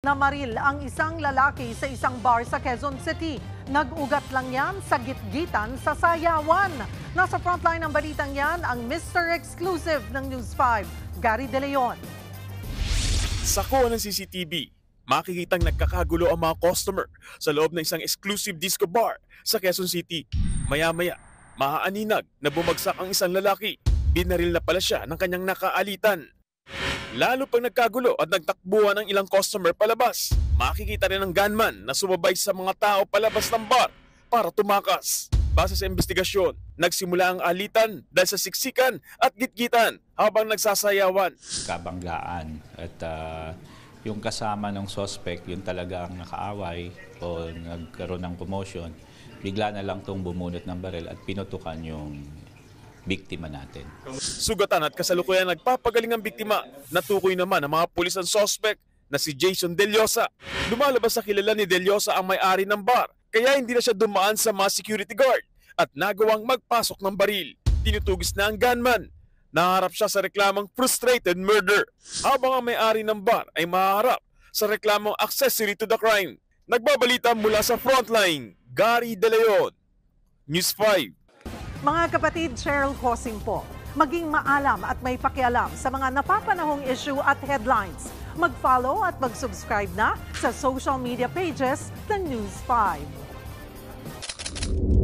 Namaril ang isang lalaki sa isang bar sa Quezon City. Nag-ugat lang yan sa gitgitan sa sayawan. Nasa frontline ng balitang yan ang Mr. Exclusive ng News 5, Gary De Leon. Sa kuha ng CCTV, makikitang nagkakagulo ang mga customer sa loob ng isang exclusive disco bar sa Quezon City. Maya-maya, maaaninag na bumagsak ang isang lalaki. Binaril na pala siya ng kanyang nakaalitan. Lalo pang nagkagulo at nagtakbuhan ng ilang customer palabas, makikita rin ang gunman na sumabay sa mga tao palabas ng bar para tumakas. Base sa investigasyon, nagsimula ang alitan dahil sa siksikan at gitgitan habang nagsasayawan. Kabanggaan at yung kasama ng suspect, yung talagang nakaaway o nagkaroon ng commotion, bigla na lang itong bumunot ng baril at pinutukan yung biktima natin. Sugatan at kasalukuyan nagpapagaling ang biktima. Natukoy naman ang mga pulis ang suspect na si Jason Deliosa. Lumalabas sa kilala ni Deliosa ang may-ari ng bar, kaya hindi na siya dumaan sa mga security guard at nagawang magpasok ng baril. Tinutugis na ang gunman. Naharap siya sa reklamong frustrated murder, habang ang may-ari ng bar ay maharap sa reklamong accessory to the crime. Nagbabalita mula sa frontline, Gary De Leon, News 5. Mga kapatid, Cheryl Cosing po. Maging maalam at may pakialam sa mga napapanahong issue at headlines. Mag-follow at mag-subscribe na sa social media pages ng News 5.